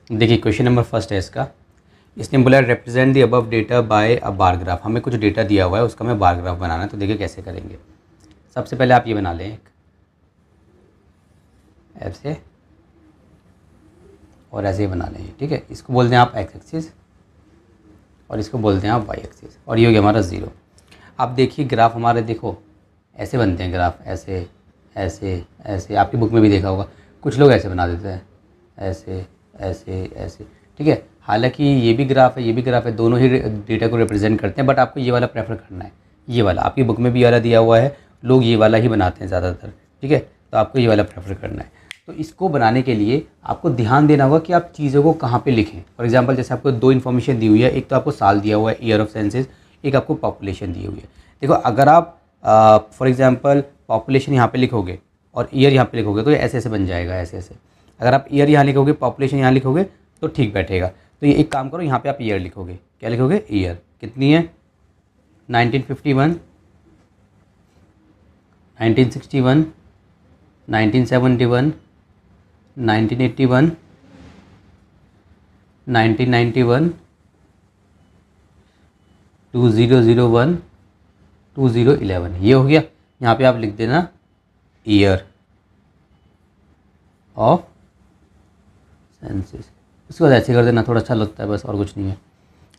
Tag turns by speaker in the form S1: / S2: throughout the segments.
S1: देखिए question number first है इसका। इसने बोला represent the above data bye a bar graph. हमें कुछ डेटा दिया हुआ है, उसका हमें बार ग्राफ बनाना है। तो देखिए कैसे करेंगे। सबसे पहले आप ये बना लें एक ऐसे और ऐसे ही बना लें, ठीक है। इसको बोलते हैं आप एक्स एक्सिस और इसको बोलते हैं आप वाई एक्सिस, और ये हो गया हमारा ज़ीरो। अब देखिए ग्राफ हमारे, देखो ऐसे बनते हैं ग्राफ, ऐसे ऐसे ऐसे। आपकी बुक में भी देखा होगा, कुछ लोग ऐसे बना देते हैं, ऐसे ऐसे ऐसे, ठीक है। हालांकि ये भी ग्राफ है, ये भी ग्राफ है, दोनों ही डेटा को रिप्रेजेंट करते हैं, बट आपको ये वाला प्रेफर करना है। ये वाला आपकी बुक में भी वाला दिया हुआ है, लोग ये वाला ही बनाते हैं ज़्यादातर, ठीक है। तो आपको ये वाला प्रेफर करना है। तो इसको बनाने के लिए आपको ध्यान देना होगा कि आप चीज़ों को कहाँ पे लिखें। फॉर एग्जांपल जैसे आपको दो इन्फॉर्मेशन दी हुई है, एक तो आपको साल दिया हुआ है, ईयर ऑफ सेंसस, एक आपको पॉपुलेशन दी हुई है। देखो अगर आप फॉर एग्जांपल पॉपुलेशन यहाँ पे लिखोगे और ईयर यहाँ पे लिखोगे तो ये ऐसे ऐसे बन जाएगा, ऐसे ऐसे। अगर आप ईयर यहाँ लिखोगे, पॉपुलेशन यहाँ लिखोगे तो ठीक बैठेगा। तो ये एक काम करो, यहाँ पे आप ईयर लिखोगे। क्या लिखोगे? ईयर। कितनी है? 1951, 1961, 1971, 1981, 1991, 2001, 2011। ये हो गया। यहाँ पे आप लिख देना ईयर ऑफ सेंसस। उसके बाद ऐसे कर देना, थोड़ा अच्छा लगता है, बस और कुछ नहीं है।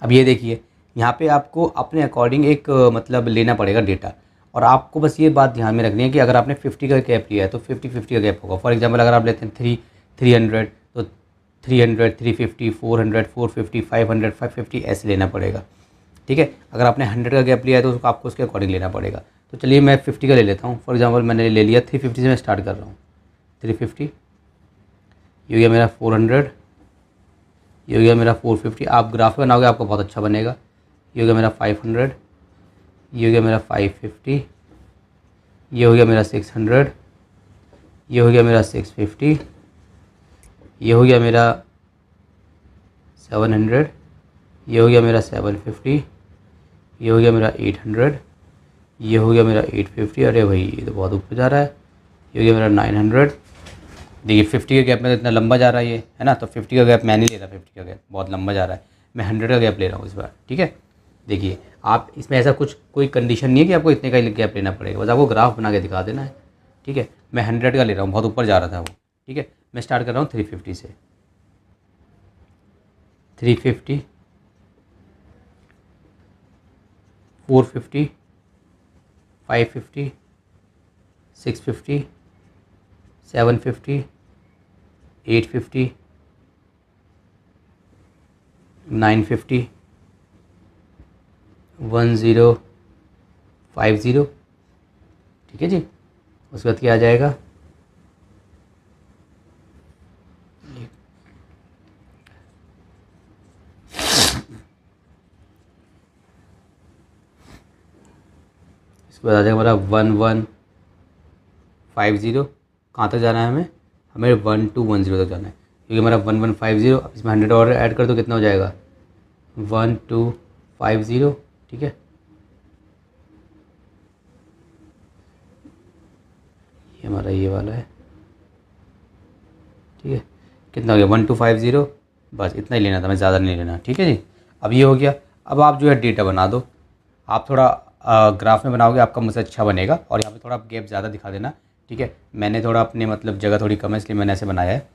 S1: अब ये देखिए यहाँ पे आपको अपने अकॉर्डिंग एक मतलब लेना पड़ेगा डेटा, और आपको बस ये बात ध्यान में रखनी है कि अगर आपने 50 का गैप लिया है तो 50-50 का गैप होगा। फॉर एग्जांपल अगर आप लेते हैं 300 तो 300, 350, 400, 450, 500, 550 ऐसे लेना पड़ेगा, ठीक है। अगर आपने 100 का गैप लिया है तो उसको आपको उसके अकॉर्डिंग लेना पड़ेगा। तो चलिए मैं 50 का ले लेता हूँ। फॉर एग्जांपल मैंने ले लिया 350 से मैं स्टार्ट कर रहा हूँ। 350, ये हो गया मेरा 400, ये हो गया मेरा 450। आप ग्राफ बनाओगे आपको बहुत अच्छा बनेगा। ये हो गया मेरा 500, ये हो गया मेरा 550, ये हो गया मेरा 600, ये हो गया मेरा 650, ये हो गया मेरा 700, ये हो गया मेरा 750, ये हो गया मेरा 800, ये हो गया मेरा 850। अरे भाई ये तो बहुत ऊपर जा रहा है। ये हो गया मेरा 900। देखिए 50 का गैप में तो इतना लंबा जा रहा है ये, है ना। तो 50 का गैप मैं नहीं ले रहा, 50 का गैप बहुत लंबा जा रहा है। मैं 100 का गैप ले रहा हूँ इस बार, ठीक है। देखिए आप इसमें ऐसा कुछ कोई कंडीशन नहीं है कि आपको इतने का गैप लेना पड़ेगा, बस आपको ग्राफ बना के दिखा देना है, ठीक है। मैं 100 का ले रहा हूँ, बहुत ऊपर जा रहा था वो, ठीक है। मैं स्टार्ट कर रहा हूँ 350 से। 350, 450, 550, 650, 750, 850, 950, 1050, ठीक है जी। उसके बाद क्या आ जाएगा? इसके बाद आ जाएगा हमारा 1150। कहाँ तक जाना है हमें? 1210 तक जाना है, क्योंकि हमारा 1150। अब इसमें 100 और ऐड कर दो, कितना हो जाएगा? 1250, ठीक है। ये हमारा ये वाला है, ठीक है। कितना हो गया? 1250। बस इतना ही लेना था, मैं ज़्यादा नहीं लेना, ठीक है जी। अब ये हो गया। अब आप जो है डेटा बना दो। आप थोड़ा ग्राफ में बनाओगे आपका मुझसे अच्छा बनेगा, और यहाँ पे थोड़ा आप गैप ज़्यादा दिखा देना, ठीक है। मैंने थोड़ा अपने मतलब जगह थोड़ी कम है इसलिए मैंने ऐसे बनाया है।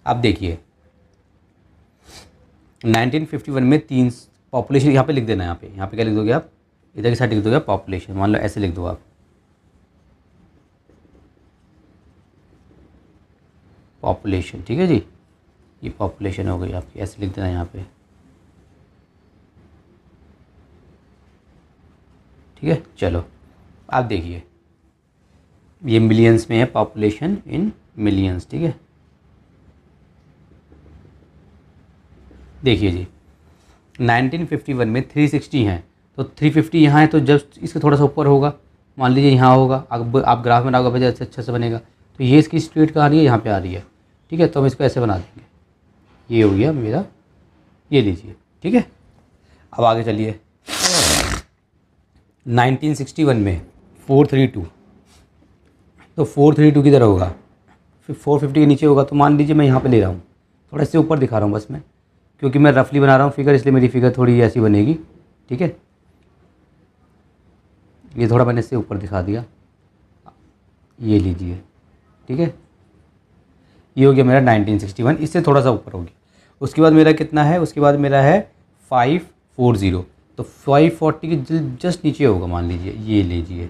S1: अब देखिए 1951 में 3 पॉपुलेशन यहाँ पे लिख देना। यहाँ पे क्या लिख दोगे आप? इधर की साइड लिख दोगे पॉपुलेशन, मान लो ऐसे लिख दो आप, पॉपुलेशन, ठीक है जी। ये पॉपुलेशन हो गई आपकी, ऐसे लिख देना यहाँ पे, ठीक है। चलो आप देखिए ये मिलियंस में है, पॉपुलेशन इन मिलियंस, ठीक है। देखिए जी 1951 में 360 हैं, तो 350 यहाँ है, तो जस्ट इसके थोड़ा सा ऊपर होगा, मान लीजिए यहाँ होगा। अब आप ग्राफ बनाओगे वजह से अच्छा से बनेगा। तो ये इसकी स्ट्रेट कहाँ आ रही है? यहाँ पे आ रही है, ठीक है। तो हम इसको ऐसे बना देंगे। ये हो गया मेरा, ये लीजिए, ठीक है। अब आगे चलिए 1961 में 432, तो 432 किधर होगा? फिर 450 के नीचे होगा। तो मान लीजिए मैं यहाँ पे ले रहा हूँ, थोड़ा इससे ऊपर दिखा रहा हूँ बस मैं, क्योंकि मैं रफली बना रहा हूँ फिगर, इसलिए मेरी फिगर थोड़ी ऐसी बनेगी। ठीक है, ये थोड़ा मैंने इससे ऊपर दिखा दिया, ये लीजिए। ठीक है, ये हो गया मेरा 1961, इससे थोड़ा सा ऊपर हो गया। उसके बाद मेरा कितना है, उसके बाद मेरा है 540, तो 540 के जस्ट नीचे होगा, मान लीजिए ये लीजिए।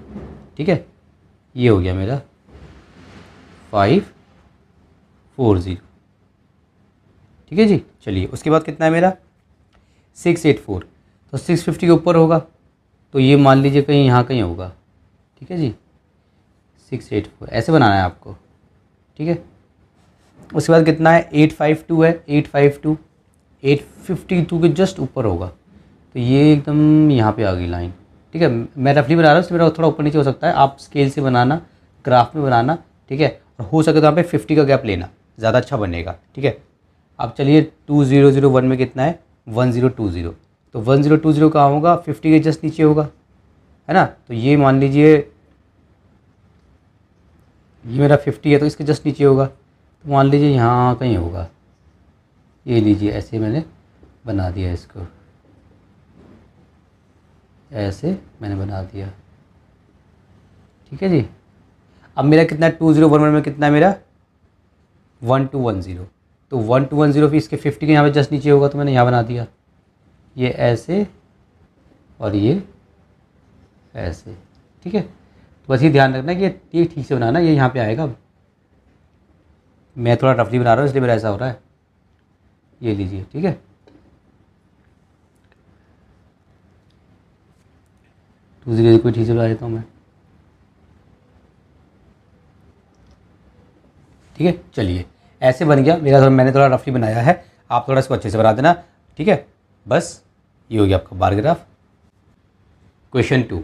S1: ठीक है, ये हो गया मेरा 540। ठीक है जी, चलिए उसके बाद कितना है मेरा 684, तो 650 के ऊपर होगा, तो ये मान लीजिए कहीं यहाँ कहीं होगा। ठीक है जी, 684 ऐसे बनाना है आपको। ठीक है, उसके बाद कितना है 852 है, 852 852 के जस्ट ऊपर होगा, तो ये एकदम यहाँ पे आ गई लाइन। ठीक है, मैं रफली बना रहा हूँ, मेरा थोड़ा ऊपर नीचे हो सकता है, आप स्केल से बनाना, ग्राफ में बनाना। ठीक है, और हो सके तो यहाँ पे 50 का गैप लेना, ज़्यादा अच्छा बनेगा। ठीक है, अब चलिए 2001 में कितना है 1020, तो 1020 कहाँ होगा 50 के जस्ट नीचे होगा, है ना। तो ये मान लीजिए ये मेरा 50 है, तो इसके जस्ट नीचे होगा, तो मान लीजिए यहाँ कहीं होगा, ये लीजिए ऐसे मैंने बना दिया इसको, ऐसे मैंने बना दिया। ठीक है जी, अब मेरा कितना है 2011 में कितना है मेरा 1210, तो 1210 फिर इसके 50 के यहाँ पे जस्ट नीचे होगा, तो मैंने यहाँ बना दिया, ये ऐसे और ये ऐसे। ठीक है, तो बस ये ध्यान रखना कि ये ठीक से बनाना, ये यहाँ पे आएगा। मैं थोड़ा रफली बना रहा हूँ इसलिए मेरा ऐसा हो रहा है, ये लीजिए। ठीक है, 20 कोई ठीक से बना देता हूँ मैं। ठीक है, चलिए ऐसे बन गया मेरा, मैंने थोड़ा रफली बनाया है, आप थोड़ा इसको अच्छे से बना देना। ठीक है, बस ये हो गया आपका बार ग्राफ। क्वेश्चन 2,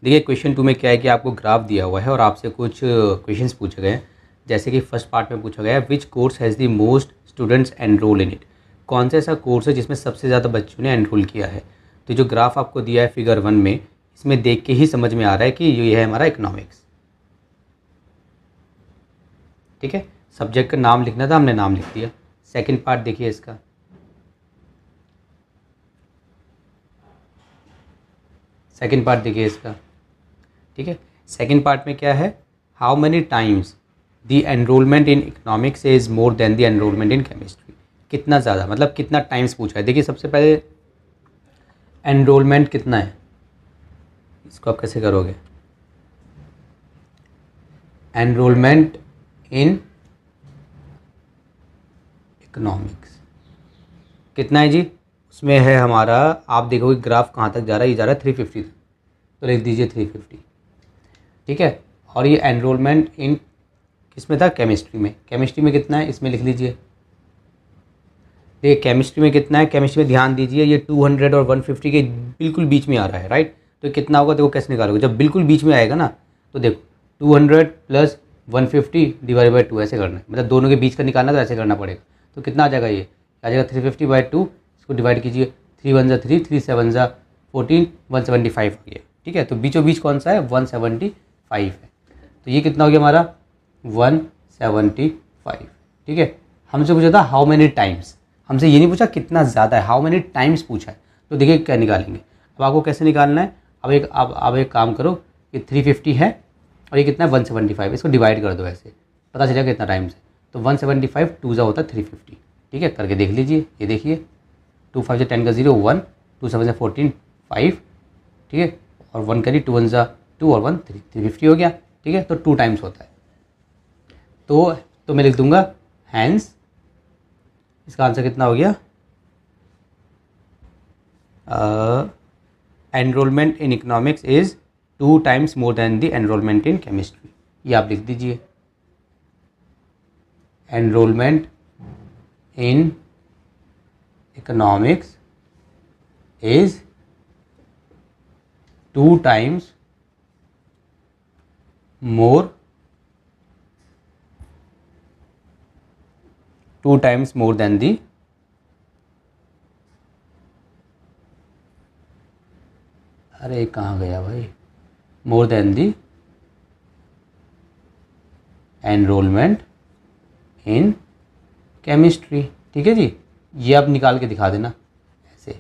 S1: देखिए क्वेश्चन 2 में क्या है कि आपको ग्राफ दिया हुआ है और आपसे कुछ क्वेश्चंस पूछे गए हैं। जैसे कि फर्स्ट पार्ट में पूछा गया है which course has the most students enrol in it, कौन सा ऐसा कोर्स है जिसमें सबसे ज़्यादा बच्चों ने एनरोल किया है। तो जो ग्राफ आपको दिया है फिगर 1 में, इसमें देख के ही समझ में आ रहा है कि ये है हमारा इकोनॉमिक्स। ठीक है, सब्जेक्ट का नाम लिखना था, हमने नाम लिख दिया। सेकंड पार्ट देखिए इसका, सेकंड पार्ट देखिए इसका। ठीक है, सेकंड पार्ट में क्या है, how many times the enrollment in economics is more than the enrollment in chemistry, कितना ज़्यादा मतलब कितना टाइम्स पूछा है। देखिए सबसे पहले एनरोलमेंट कितना है, इसको आप कैसे करोगे, एनरोलमेंट इन इकोनॉमिक्स कितना है जी, उसमें है हमारा, आप देखोगे ग्राफ कहाँ तक जा रहा है, ये जा रहा है 350 तक, तो लिख दीजिए 350। ठीक है, और ये एनरोलमेंट इन किसमें था, केमिस्ट्री में। केमिस्ट्री में कितना है, इसमें लिख लीजिए। देखिए केमिस्ट्री में कितना है, केमिस्ट्री में ध्यान दीजिए, ये 200 और 150 के बिल्कुल बीच में आ रहा है, राइट। तो कितना होगा देखो कैसे निकालोगे, जब बिल्कुल बीच में आएगा ना, तो देखो 200 प्लस 150 डिवाइड बाई 2 ऐसे करना है, मतलब दोनों के बीच का निकालना तो ऐसे करना पड़ेगा। तो कितना आ जाएगा, ये आ जाएगा 350/2, इसको डिवाइड कीजिए, 3 1 जा 3, 3 7 जा 14, 175 हो गया। ठीक है, तो बीचों बीच कौन सा है 175 है, तो ये कितना हो गया हमारा 175। ठीक है, हमसे पूछा था हाउ मेनी टाइम्स, हमसे ये नहीं पूछा कितना ज़्यादा है, हाउ मेनी टाइम्स पूछा है। तो देखिए क्या निकालेंगे, अब आपको कैसे निकालना है, अब एक काम करो, ये 350 है और ये कितना है 175, इसको डिवाइड कर दो, ऐसे पता चलेगा कितना टाइम्स है। तो 175 2 होता है 350। ठीक है, करके देख लीजिए, ये देखिए 2 5 10 का 0 1, 2 7 14 5। ठीक है, और 1 करी 2 1 2 और 1 3, 350 हो गया। ठीक है, तो 2 टाइम्स होता है, तो मैं लिख दूंगा हैंस, इसका आंसर कितना हो गया, enrollment in economics is 2 times more than the enrollment in chemistry. ये आप लिख दीजिए, enrollment in economics is 2 times more than the अरे कहाँ गया भाई, more than the enrollment in chemistry, ठीक है जी। ये आप निकाल के दिखा देना, ऐसे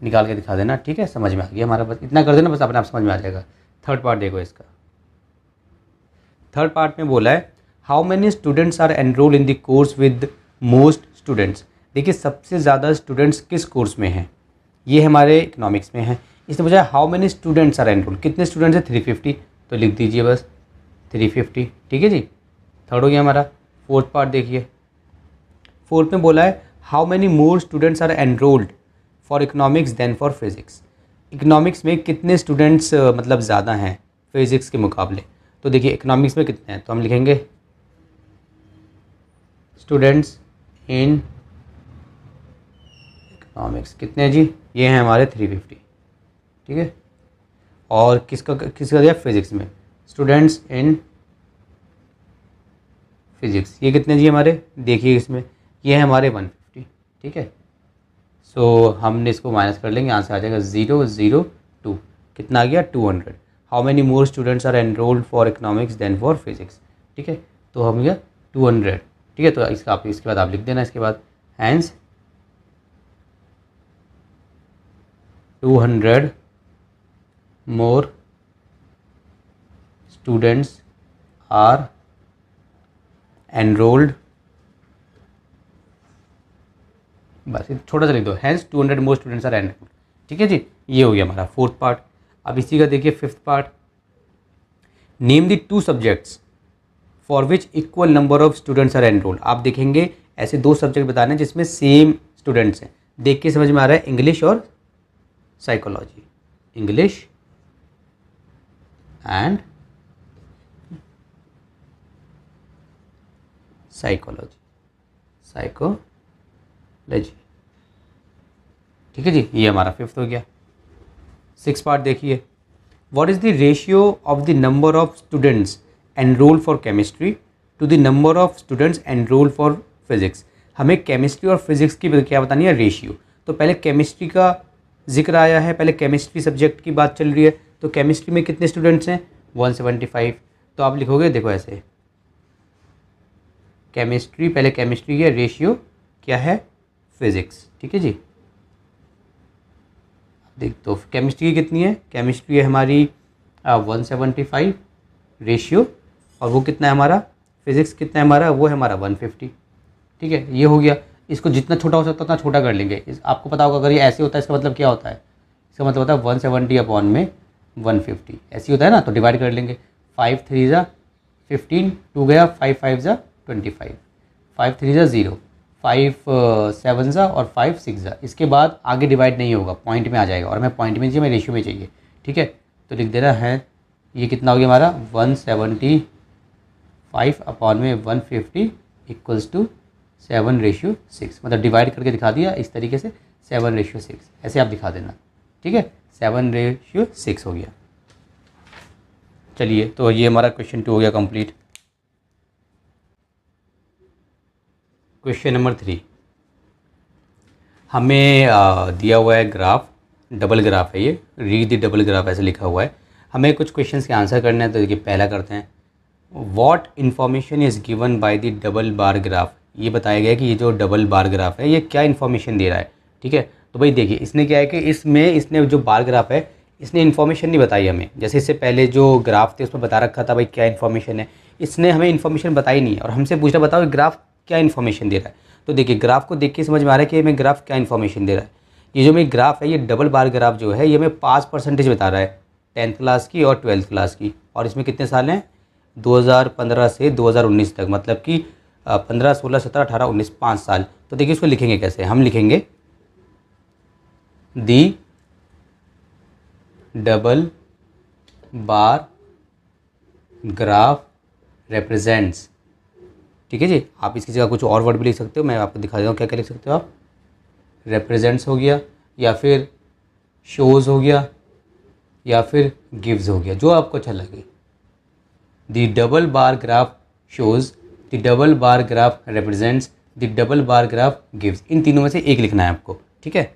S1: निकाल के दिखा देना, ठीक है, समझ में आ गया हमारा, बस इतना कर देना, बस अपने आप समझ में आ जाएगा। थर्ड पार्ट देखो इसका, थर्ड पार्ट में बोला है how many students are enrol in the course with most students. देखिए सबसे ज़्यादा स्टूडेंट्स किस कोर्स में हैं, ये हमारे इकोनॉमिक्स में है। इसने पूछा how many students are enrol, कितने स्टूडेंट्स हैं, 350, तो लिख दीजिए बस 350, ठीक है जी। थर्ड हो गया हमारा। फोर्थ पार्ट देखिए, फोर्थ में बोला है how many more students are enrolled for economics than for physics. Economics में कितने स्टूडेंट्स मतलब ज़्यादा हैं फिजिक्स के मुकाबले। तो देखिए इकोनॉमिक्स में कितने हैं, तो हम लिखेंगे स्टूडेंट्स इन इकोनॉमिक्स कितने हैं जी, ये हैं हमारे 350, ठीक है। और किसका दिया, फिजिक्स में स्टूडेंट्स इन फिजिक्स, ये कितने जी हमारे, देखिए इसमें ये है हमारे 150, ठीक है। सो हमने इसको माइनस कर लेंगे, यहाँ से आ जाएगा 002, कितना आ गया 200। How many more students are enrolled for economics than for physics, ठीक है, तो हम गया 200, ठीक है। तो इसका आप इसके बाद आप लिख देना, इसके बाद hence 200 more students are enrolled, बस छोटा सा लिख दो, hence 200 more students are enrolled, ठीक है जी। ये हो गया हमारा फोर्थ पार्ट। अब इसी का देखिए fifth part, name the 2 subjects for which equal number of students are enrolled. आप देखेंगे ऐसे 2 सब्जेक्ट बताने जिसमें सेम स्टूडेंट्स हैं, देख के समझ में आ रहा है, इंग्लिश और साइकोलॉजी, इंग्लिश एंड साइकोलॉजी, ठीक है जी। ये हमारा फिफ्थ हो गया। सिक्स पार्ट देखिए, what is the ratio of the number of students enrol for chemistry to the number of students enrol for physics. हमें केमिस्ट्री और फिजिक्स की क्या बतानी है, रेशियो। तो पहले केमिस्ट्री का जिक्र आया है, पहले केमिस्ट्री सब्जेक्ट की बात चल रही है, तो केमिस्ट्री में कितने स्टूडेंट्स हैं, 175। तो आप लिखोगे देखो ऐसे, केमिस्ट्री, पहले केमिस्ट्री है, रेशियो क्या है, फिजिक्स, ठीक है जी। देख तो केमिस्ट्री की कितनी है, केमिस्ट्री है हमारी 175 रेशियो, और वो कितना है हमारा, फिजिक्स कितना है हमारा, वो है हमारा 150, ठीक है। ये हो गया। इसको जितना छोटा हो सकता उतना छोटा कर लेंगे। आपको पता होगा अगर ये ऐसे होता है इसका मतलब क्या होता है, इसका मतलब होता है 170 अपॉन में 150, ऐसे होता है ना, तो डिवाइड कर लेंगे। 5 3 ज़ा 15, 2 गया, 5 5 ज़ा 25, 5 3 ज़ा 0, 5 7 ज़ा और 5 6 ज़ा। इसके बाद आगे डिवाइड नहीं होगा, पॉइंट में आ जाएगा, और मैं पॉइंट में चाहिए, मैं रेशियो में चाहिए, ठीक है। तो लिख देना है, ये कितना हो गया हमारा 175 अपॉन में 150 इक्वल्स टू 7:6, मतलब डिवाइड करके दिखा दिया इस तरीके से, 7:6 ऐसे आप दिखा देना, ठीक है। 7:6 हो गया। चलिए, तो ये हमारा क्वेश्चन 2 हो गया कंप्लीट। क्वेश्चन नंबर 3, हमें दिया हुआ है ग्राफ, डबल ग्राफ है ये, रीड द डबल ग्राफ ऐसे लिखा हुआ है। हमें कुछ क्वेश्चंस के आंसर करने हैं, तो देखिए पहला करते हैं, what information is given by the double bar graph. ये बताया गया कि ये जो डबल बार ग्राफ है ये क्या इन्फॉर्मेशन दे रहा है, ठीक है। तो भाई देखिए इसने क्या है कि इसने जो बार ग्राफ है इसने इन्फॉर्मेशन नहीं बताई हमें, जैसे इससे पहले जो ग्राफ थे उसमें बता रखा था भाई क्या इन्फॉर्मेशन है, इसने हमें इन्फॉर्मेशन बताई नहीं है और हमसे पूछ रहा बताओ ग्राफ क्या इन्फॉर्मेशन दे रहा है। तो देखिए ग्राफ को देख के समझ में आ रहा है कि हमें ग्राफ क्या इन्फॉर्मेशन दे रहा है। ये जो मेरी ग्राफ है, ये डबल बार ग्राफ जो है, ये हमें 5% बता रहा है 10th क्लास की और 12th क्लास की, और इसमें कितने साल हैं, 2015 से 2019 तक, मतलब कि 15 16 17 18 19 5 साल। तो देखिए इसको लिखेंगे कैसे, हम लिखेंगे दी डबल बार ग्राफ रिप्रेजेंट्स, ठीक है जी। आप इसकी जगह कुछ और वर्ड भी लिख सकते हो, मैं आपको दिखा देता हूँ क्या क्या लिख सकते हो आप। रिप्रेजेंट्स हो गया, या फिर शोज़ हो गया, या फिर गिव्स हो गया, जो आपको अच्छा लगे। The double bar graph shows, the double bar graph represents, the double bar graph gives, इन तीनों में से एक लिखना है आपको, ठीक है।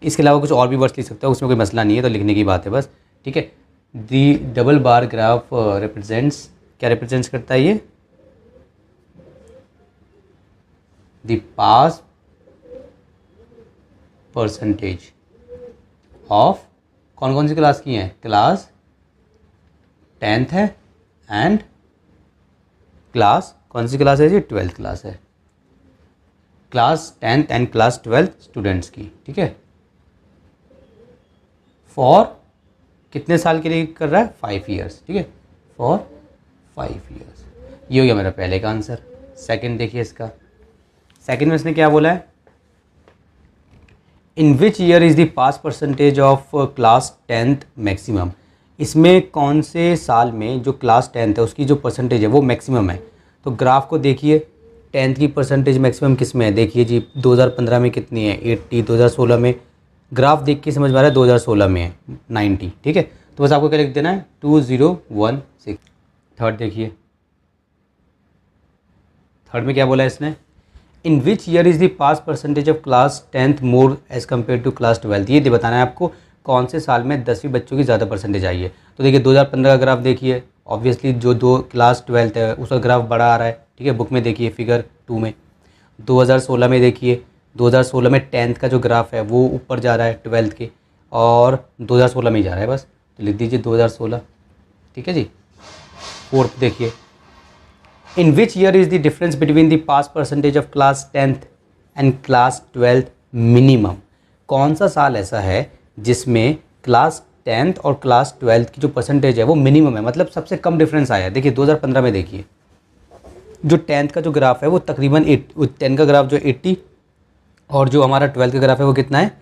S1: इसके अलावा कुछ और भी वर्ड्स लिख सकते हो, उसमें कोई मसला नहीं है, तो लिखने की बात है बस, ठीक है। The double bar graph represents, क्या रिप्रेजेंट्स करता है ये, द पास परसेंटेज ऑफ कौन कौन सी क्लास की हैं, क्लास 10th है एंड क्लास कौन सी क्लास है जी, 12th क्लास है, class 10th and class 12th students की, ठीक है। फॉर कितने साल के लिए कर रहा है, 5 ईयर्स, ठीक है, फॉर 5 ईयर्स। ये हो गया मेरा पहले का आंसर। सेकंड देखिए इसका, सेकंड में इसने क्या बोला है, in which year is the pass percentage of class 10th maximum. इसमें कौन से साल में जो क्लास 10th है उसकी जो परसेंटेज है वो मैक्सिमम है। तो ग्राफ को देखिए, 10th की परसेंटेज मैक्सिमम किस में है, देखिए जी 2015 में कितनी है 80, 2016 में, ग्राफ देख के समझ में आ रहा है 2016 में है 90, ठीक है। तो बस आपको क्या लिख देना है 2016। थर्ड देखिए, थर्ड में क्या बोला है इसने, in which year is the pass percentage of class 10th more as compare to class 12th। ये बताना है आपको कौन से साल में 10वीं बच्चों की ज़्यादा परसेंटेज आई है। तो देखिए 2015 का ग्राफ देखिए, ऑब्वियसली जो दो क्लास 12th है उसका ग्राफ बड़ा आ रहा है, ठीक है, बुक में देखिए फिगर 2 में। 2016 में देखिए, 2016 में 10th का जो ग्राफ है वो ऊपर जा रहा है 12th के, और 2016 में ही जा रहा है बस, तो लिख दीजिए 2016, ठीक है जी। फोर्थ देखिए, in which year is the difference between the pass percentage of class 10th and class 12th minimum. कौन सा साल ऐसा है जिसमें क्लास 10th और क्लास 12th की जो परसेंटेज है वो मिनिमम है, मतलब सबसे कम डिफरेंस आया है। देखिए 2015 में देखिए जो 10th का जो ग्राफ है वो तकरीबन 10 का ग्राफ जो 80, और जो हमारा 12th का ग्राफ है वो कितना है,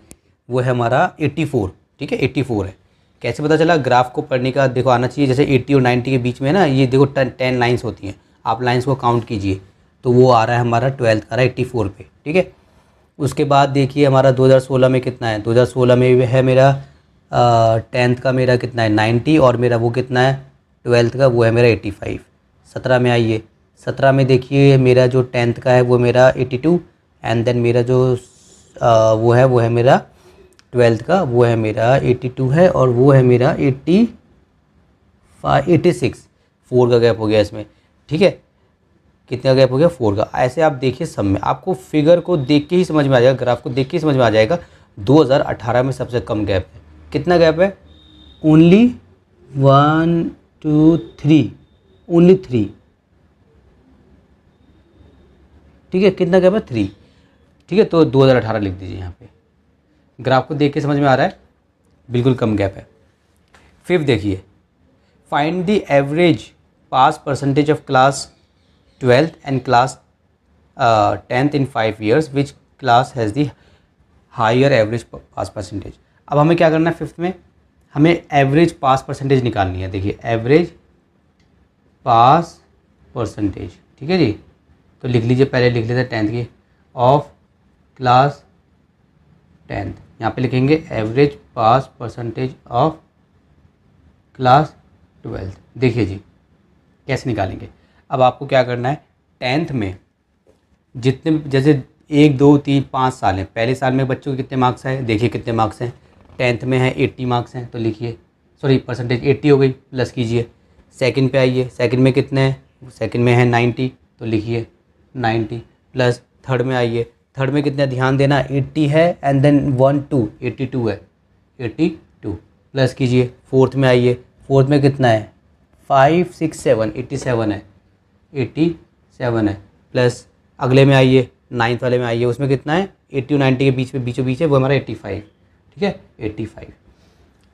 S1: वो है हमारा 84, ठीक है, 84 है। कैसे पता चला, ग्राफ को पढ़ने का देखो आना चाहिए, जैसे 80 और 90 के बीच में ना ये देखो 10 लाइन्स होती हैं, आप लाइन्स को काउंट कीजिए, तो वो आ रहा है हमारा 12th का, आ रहा है 84 पे, ठीक है। उसके बाद देखिए हमारा 2016 में कितना है, 2016 में है मेरा 10th का मेरा कितना है 90, और मेरा वो कितना है 12th का वो है मेरा 85। 17 में आइए, 17 में देखिए मेरा जो 10th का है वो मेरा 82, एंड देन मेरा जो वो है मेरा 12th का वो है मेरा 82 है, और वो है मेरा 86, 4 का गैप हो गया इसमें, ठीक है। कितने का गैप हो गया, 4 का। ऐसे आप देखिए सब में, आपको फिगर को देख के ही समझ में आ जाएगा, ग्राफ को देख के ही समझ में आ जाएगा। 2018 में सबसे कम गैप है, कितना गैप है, ओनली 1 2 3, ओनली 3, ठीक है, कितना गैप है 3, ठीक है। तो 2018 लिख दीजिए यहाँ पे, ग्राफ को देख के समझ में आ रहा है बिल्कुल कम गैप है। फिफ्थ देखिए, find the average pass percentage of class 12th and class 10th in 5 years, which class has the higher average pass percentage. अब हमें क्या करना है, फिफ्थ में हमें एवरेज पास परसेंटेज निकालनी है। देखिए एवरेज पास परसेंटेज, ठीक है जी। तो लिख लीजिए, पहले लिख लेते हैं 10th की, ऑफ क्लास 10th, यहाँ पे लिखेंगे average pass percentage of class 12th। देखिए जी कैसे निकालेंगे। अब आपको क्या करना है, 10th में जितने जैसे 1 2 3 5 साल हैं, पहले साल में बच्चों के कितने मार्क्स आए, देखिए कितने मार्क्स हैं, 10th में है 80 मार्क्स हैं, तो लिखिए सॉरी परसेंटेज 80 हो गई, प्लस कीजिए। सेकंड पे आइए, सेकंड में कितने हैं, सेकंड में है 90, तो लिखिए 90, प्लस थर्ड में आइए, थर्ड में कितना ध्यान देना, 80 है एंड देन 1 2 82 है, 82 प्लस कीजिए। फोर्थ में आइए, फोर्थ में कितना है 5 6 7 87 है, 87 है, प्लस अगले में आइए 9th वाले में आइए, उसमें कितना है 80 और 90 के बीच में बीचों बीच है, वो हमारा 85, ठीक है 85।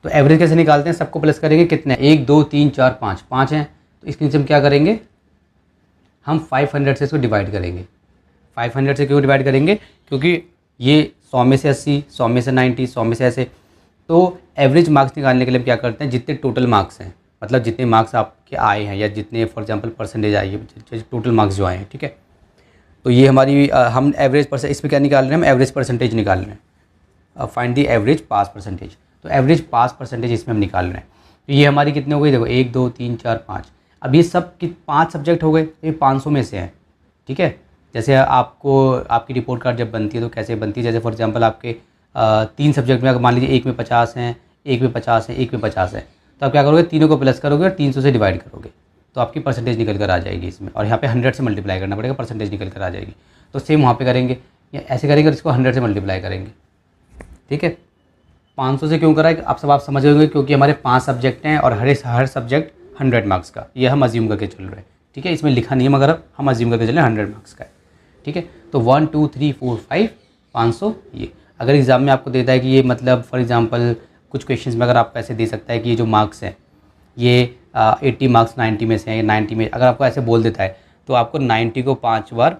S1: तो एवरेज कैसे निकालते हैं, सबको प्लस करेंगे, कितने 1 2 3 4 5 5 हैं, तो इसके नीचे हम क्या करेंगे, हम 500 से इसको डिवाइड करेंगे। 500 से क्यों डिवाइड करेंगे, क्योंकि ये 100 में से 80, 100 में से 90, 100 में से ऐसे। तो एवरेज मार्क्स निकालने के लिए हम क्या करते हैं, जितने टोटल मार्क्स हैं, मतलब जितने मार्क्स आपके आए हैं या जितने फॉर एग्जांपल परसेंटेज आई है, टोटल मार्क्स जो आए हैं, ठीक है। तो ये हमारी हम एवरेज परसेंट, इसमें क्या निकाल रहे हैं, हम एवरेज परसेंटेज निकाल रहे हैं, find the average pass percentage. तो एवरेज पास परसेंटेज इसमें हम निकाल रहे हैं। तो ये हमारी कितने हो गई, देखो 1 2 3 4 5। अब ये सब 5 सब्जेक्ट हो गए, ये 500 में से हैं, ठीक है। जैसे आपको आपकी रिपोर्ट कार्ड जब बनती है तो कैसे बनती है, जैसे फॉर एग्जांपल आपके 3 सब्जेक्ट में अगर मान लीजिए एक में 50 हैं, एक में 50 है, एक में 50 है, तो आप क्या करोगे, तीनों को प्लस करोगे और 300 से डिवाइड करोगे, तो आपकी परसेंटेज निकल कर आ जाएगी इसमें, और यहाँ पे 100 से मल्टीप्लाई करना पड़ेगा, परसेंटेज निकल कर आ जाएगी। तो सेम वहाँ पे करेंगे, या ऐसे करेंगे और इसको 100 से मल्टीप्लाई करेंगे। ठीक है, 500 से क्यों करा है आप सब आप समझ होंगे, क्योंकि हमारे 5 सब्जेक्ट हैं और हर सब्जेक्ट 100 मार्क्स का, ये हम अज्यूम करके चल रहे हैं। ठीक है, इसमें लिखा नहीं है मगर हम अज्यूम करके चल रहे हैं 100 मार्क्स का है। ठीक है, तो 1 2 3 4 5 500 ये। अगर एग्ज़ाम में आपको देता है कि ये मतलब फॉर एग्जांपल कुछ क्वेश्चंस में अगर आपको ऐसे दे सकता है कि ये जो मार्क्स हैं ये 80 मार्क्स 90 में से हैं, 90 में, अगर आपको ऐसे बोल देता है तो आपको 90 को 5 बार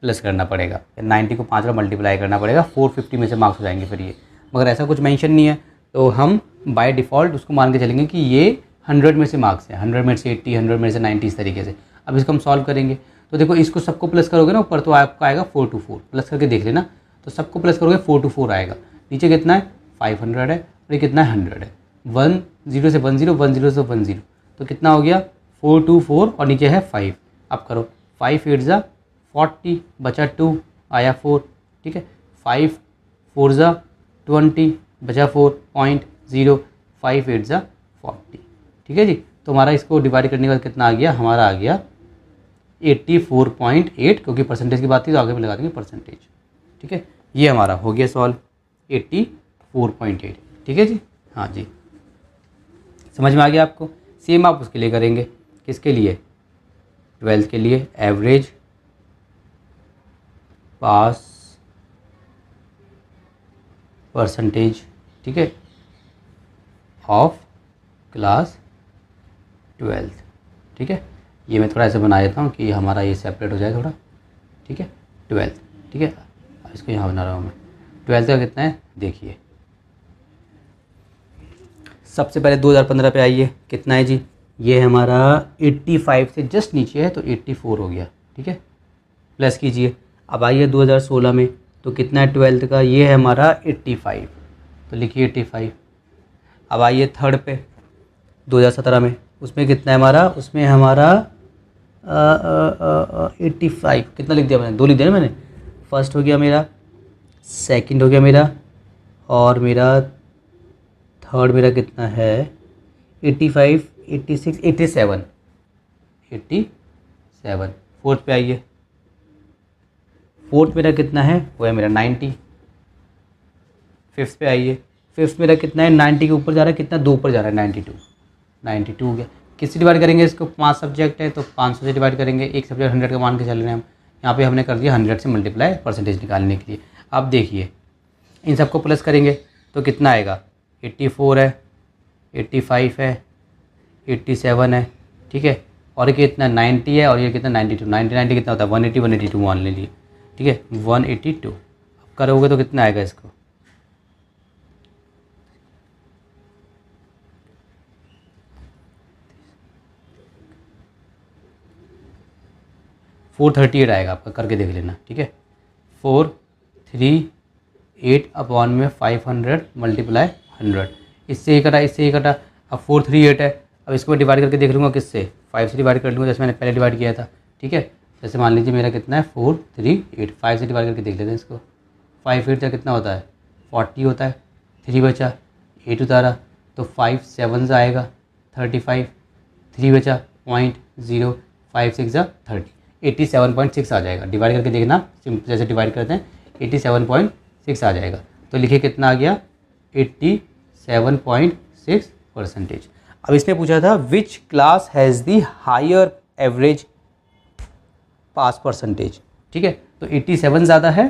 S1: प्लस करना पड़ेगा, 90 को 5 बार मल्टीप्लाई करना पड़ेगा, 450 में से मार्क्स हो जाएंगे फिर ये। मगर ऐसा कुछ मेंशन नहीं है, तो हम बाय डिफ़ॉल्ट उसको मान के चलेंगे कि ये 100 में से मार्क्स है, 100 में से 80, 100 में से 90, इस तरीके से। अब इसको हम सॉल्व करेंगे, तो देखो इसको सबको प्लस करोगे ना ऊपर, तो आपका आएगा 4 to 4, प्लस करके देख लेना, तो सबको प्लस करोगे 4 to 4 आएगा। नीचे कितना है 500 है, और ये कितना है 100 है, 1 0 से 1 0, 1 0 से 1 0, तो कितना हो गया 4 to 4, और नीचे है 5। अब करो 5 8 ज़ा 40, बचा 2 आया 4। ठीक है, 5 4 ज़ा 20, बचा 4.0, 5 8 ज़ा 40। ठीक है जी, तो हमारा इसको डिवाइड करने के बाद कितना आ गया, हमारा आ गया 84.8, क्योंकि परसेंटेज की बात थी तो आगे भी लगा देंगे परसेंटेज। ठीक है, ये हमारा हो गया सॉल्व 84.8। ठीक है जी, हाँ जी, समझ में आ गया आपको। सेम आप उसके लिए करेंगे, किसके लिए, 12th के लिए, एवरेज पास परसेंटेज। ठीक है, ऑफ क्लास 12th। ठीक है, ये मैं थोड़ा ऐसे बना देता हूँ कि हमारा ये सेपरेट हो जाए थोड़ा। ठीक है, 12th। ठीक है, अब इसको यहाँ बना रहा हूँ मैं। 12th का कितना है देखिए, सबसे पहले 2015 पे आइए, कितना है जी, ये हमारा 85 से जस्ट नीचे है तो 84 हो गया। ठीक है, प्लस कीजिए। अब आइए 2016 में, तो कितना है 12th का, ये है हमारा 85, तो लिखिए 85। अब आइए थर्ड पे 2017 में, उसमें कितना है हमारा, उसमें हमारा 85, कितना लिख दिया मैंने, 2 लिख दिया ना मैंने। फर्स्ट हो गया मेरा, सेकंड हो गया मेरा, और मेरा थर्ड मेरा कितना है 85, 86, 87, 87। फोर्थ पे आइए, फोर्थ मेरा कितना है, वो है मेरा 90। फिफ्थ पे आइए, फिफ्थ मेरा कितना है 90 के ऊपर जा रहा है, कितना 2 ऊपर जा रहा है 92 हो गया। किससे डिवाइड करेंगे इसको, 5 सब्जेक्ट है तो 500 से डिवाइड करेंगे, एक सब्जेक्ट 100 का मान के चल रहे हैं हम। यहाँ पे हमने कर दिया 100 से मल्टीप्लाई परसेंटेज निकालने के लिए। अब देखिए इन सबको प्लस करेंगे तो कितना आएगा, 84 है, 85 है, 87 है। ठीक है, और ये कितना 90 है, और ये कितना 92, 90 कितना होता है 180, 182 मान लीजिए। ठीक है, 182। अब करोगे तो कितना आएगा इसको, $438 आएगा आपका, करके देख लेना। ठीक है, 438 अपॉन में 500 मल्टीप्लाई 100, इससे ही कटा, इससे ही कटा। अब 438 है, अब इसको मैं डिवाइड करके देख लूँगा किससे, 5 से डिवाइड कर लूँगा, जैसे मैंने पहले डिवाइड किया था। ठीक है, जैसे मान लीजिए मेरा कितना है 438, 5 से डिवाइड करके देख लेते हैं इसको। 5 8 का कितना होता है 40 होता है, 3 बचा, 8 उतारा तो 5 7 आएगा 35, 3 बचा 0.0, 5 6 30, 87.6 आ जाएगा। डिवाइड करके देखना, जैसे डिवाइड करते हैं 87.6 आ जाएगा। तो लिखिए कितना आ गया 87.6 परसेंटेज। अब इसने पूछा था which class has the higher average pass percentage. ठीक है, तो 87 ज़्यादा है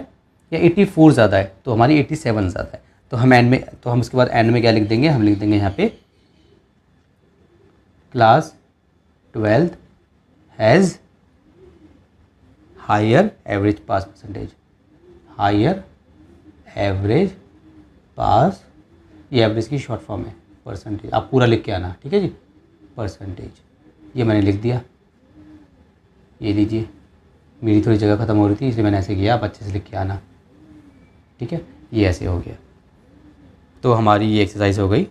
S1: या 84 ज़्यादा है, तो हमारी 87 ज़्यादा है। तो हम एंड में, तो हम उसके बाद एंड में क्या लिख देंगे, हम लिख देंगे यहाँ पे class 12th has higher average pass percentage, higher average pass, ये एवरेज की शॉर्ट फॉर्म है, परसेंटेज आप पूरा लिख के आना। ठीक है जी, परसेंटेज ये मैंने लिख दिया, ये लीजिए, मेरी थोड़ी जगह ख़त्म हो रही थी इसलिए मैंने ऐसे किया, आप अच्छे से लिख के आना। ठीक है, ये ऐसे हो गया। तो हमारी ये एक्सरसाइज हो गई